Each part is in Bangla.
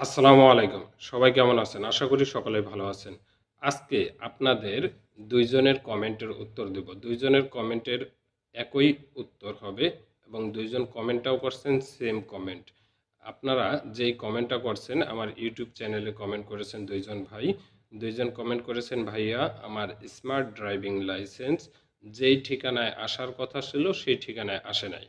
আসসালামু আলাইকুম। সবাই কেমন আছেন? আশা করি সকলেই ভালো আছেন। আজকে আপনাদের ২ জনের কমেন্টের উত্তর দেব। ২ জনের কমেন্টের একই উত্তর হবে এবং ২ জন কমেন্টটাও করছেন সেম কমেন্ট। আপনারা যেই কমেন্টটা করছেন আমার ইউটিউব চ্যানেলে কমেন্ট করেছেন ২ জন ভাই। ২ জন কমেন্ট করেছেন, "ভাইয়া আমার স্মার্ট ড্রাইভিং লাইসেন্স যেই ঠিকানায় আসার কথা ছিল সেই ঠিকানায় আসে নাই।"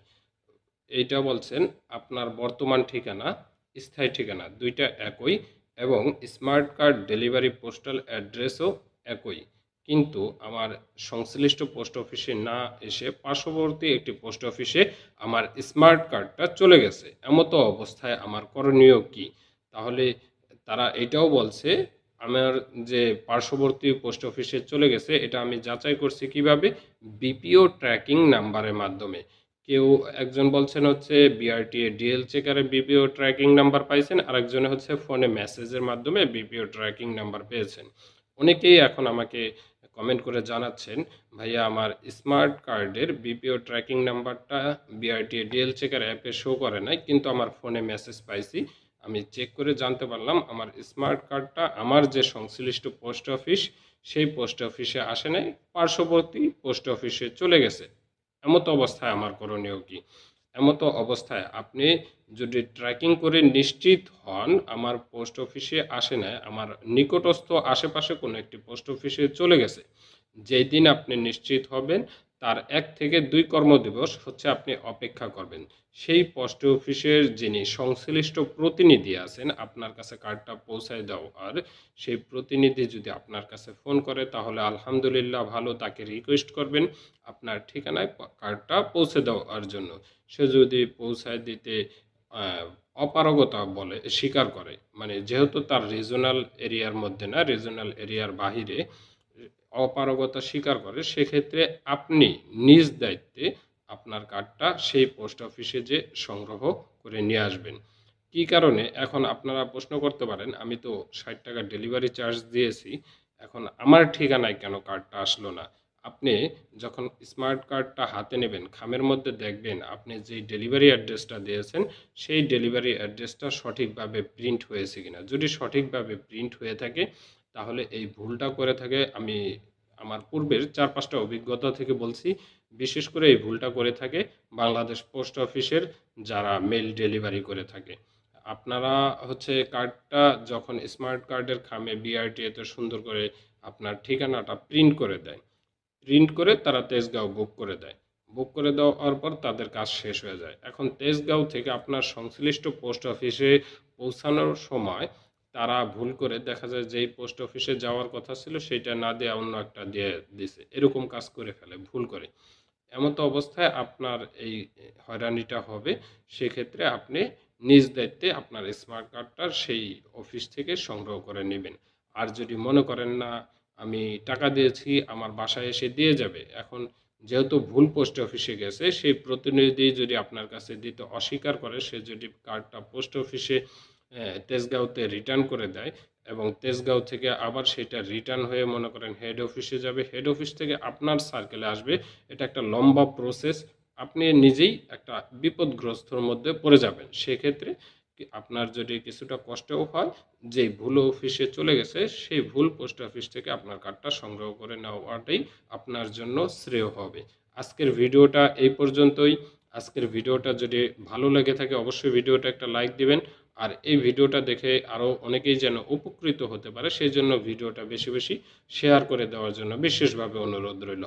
এইটা বলছেন আপনার বর্তমান ঠিকানা, স্থায়ী ঠিকানা ২ টা একই এবং স্মার্ট কার্ড ডেলিভারি পোস্টাল অ্যাড্রেসও একই। কিন্তু আমার সংশ্লিষ্ট পোস্ট অফিসে না এসে পার্শ্ববর্তী একটি পোস্ট অফিসে আমার স্মার্ট কার্ডটা চলে গেছে। এমতো অবস্থায় আমার করণীয় কী? তাহলে তারা এটাও বলছে আমার যে পার্শ্ববর্তী পোস্ট অফিসে চলে গেছে এটা আমি যাচাই করছি কিভাবে? বিপিও ট্র্যাকিং নাম্বারের মাধ্যমে। কেউ একজন বলছেন হচ্ছে বিআরটিএ ডিএল চেকারে বিপিও ট্র্যাকিং নাম্বার পাইছেন, আরেকজনে হচ্ছে ফোনে মেসেজের মাধ্যমে বিপিও ট্র্যাকিং নাম্বার পেয়েছেন। অনেকেই এখন আমাকে কমেন্ট করে জানাচ্ছেন, ভাইয়া আমার স্মার্ট কার্ডের বিপিও ট্র্যাকিং নাম্বারটা বিআরটিএ ডিএল চেকার অ্যাপে শো করে নাই, কিন্তু আমার ফোনে মেসেজ পাইছি। আমি চেক করে জানতে পারলাম আমার স্মার্ট কার্ডটা আমার যে সংশ্লিষ্ট পোস্ট অফিস সেই পোস্ট অফিসে আসে নাই, পার্শ্ববর্তী পোস্ট অফিসে চলে গেছে। এমতো অবস্থায় আমার করণীয় কি? এমতো অবস্থায় আপনি যদি ট্র্যাকিং করে নিশ্চিত হন আমার পোস্ট অফিসে আসে নাই, আমার নিকটস্থ আশেপাশে কোনো একটি পোস্ট অফিসে চলে গেছে, যেই দিন আপনি নিশ্চিত হবেন তার ১ থেকে ২ কর্মদিবস হচ্ছে আপনি অপেক্ষা করবেন। সেই পোস্ট অফিসের যিনি সংশ্লিষ্ট প্রতিনিধি আছেন আপনার কাছে কার্ডটা পৌঁছায় দেওয়ার, সেই প্রতিনিধি যদি আপনার কাছে ফোন করে তাহলে আলহামদুলিল্লাহ ভালো, তাকে রিকোয়েস্ট করবেন আপনার ঠিকানায় কার্ডটা পৌঁছে দেওয়ার জন্য। সে যদি পৌঁছায় দিতে আহ, অপারগতা বলে স্বীকার করে, মানে যেহেতু তার রিজনাল এরিয়ার মধ্যে না, রিজনাল এরিয়ার বাহিরে অপারগতা স্বীকার করে, সেক্ষেত্রে আপনি নিজ দায়িত্বে আপনার কার্ডটা সেই পোস্ট অফিসে যে সংগ্রহ করে নিয়ে আসবেন। কী কারণে? এখন আপনারা প্রশ্ন করতে পারেন, আমি তো ৬০ টাকা ডেলিভারি চার্জ দিয়েছি, এখন আমার ঠিকানায় কেন কার্ডটা আসলো না? আপনি যখন স্মার্ট কার্ডটা হাতে নেবেন খামের মধ্যে দেখবেন আপনি যেই ডেলিভারি অ্যাড্রেসটা দিয়েছেন সেই ডেলিভারি অ্যাড্রেসটা সঠিকভাবে প্রিন্ট হয়েছে কিনা। যদি সঠিকভাবে প্রিন্ট হয়ে থাকে তাহলে এই ভুলটা করে থাকে, আমি আমার পূর্বের ৪-৫টা অভিজ্ঞতা থেকে বলছি, বিশেষ করে এই ভুলটা করে থাকে বাংলাদেশ পোস্ট অফিসের যারা মেল ডেলিভারি করে থাকে। আপনারা হচ্ছে কার্ডটা যখন স্মার্ট কার্ডের খামে বিআরটিএতে সুন্দর করে আপনার ঠিকানাটা প্রিন্ট করে দেয়, প্রিন্ট করে তারা তেজগাঁও বুক করে দেয়। বুক করে দেওয়ার পর তাদের কাজ শেষ হয়ে যায়। এখন তেজগাঁও থেকে আপনার সংশ্লিষ্ট পোস্ট অফিসে পৌঁছানোর সময় তারা ভুল করে দেখা যায় যেই পোস্ট অফিসে যাওয়ার কথা ছিল সেইটা না দিয়ে অন্য একটা দিয়ে দিছে। এরকম কাজ করে ফেলে ভুল করে। এমতো অবস্থায় আপনার এই হয়রানিটা হবে। সেক্ষেত্রে আপনি নিজ দায়িত্বে আপনার স্মার্ট কার্ডটা সেই অফিস থেকে সংগ্রহ করে নেবেন। আর যদি মনে করেন না আমি টাকা দিয়েছি আমার বাসায় এসে দিয়ে যাবে, এখন যেহেতু ভুল পোস্ট অফিসে গেছে সেই প্রতিনিধি যদি আপনার কাছে দিতে অস্বীকার করে, সে যদি কার্ডটা পোস্ট অফিসে তেজগাঁওতে রিটার্ন করে দেয় এবং তেজগাঁও থেকে আবার সেটা রিটার্ন হয়ে মনে করেন হেড অফিসে যাবে, হেড অফিস থেকে আপনার সার্কেলে আসবে, এটা একটা লম্বা প্রসেস। আপনি নিজেই একটা বিপদগ্রস্তর মধ্যে পড়ে যাবেন। সেক্ষেত্রে আপনার যদি কিছুটা কষ্টও হয়, যে ভুল অফিসে চলে গেছে সেই ভুল পোস্ট অফিস থেকে আপনার কার্ডটা সংগ্রহ করে নেওয়াটাই আপনার জন্য শ্রেয় হবে। আজকের ভিডিওটা এই পর্যন্তই। আজকের ভিডিওটা যদি ভালো লেগে থাকে অবশ্যই ভিডিওটা একটা লাইক দিবেন। আর এই ভিডিওটা দেখে আরও অনেকেই যেন উপকৃত হতে পারে সেই জন্য ভিডিওটা বেশি বেশি শেয়ার করে দেওয়ার জন্য বিশেষভাবে অনুরোধ রইল।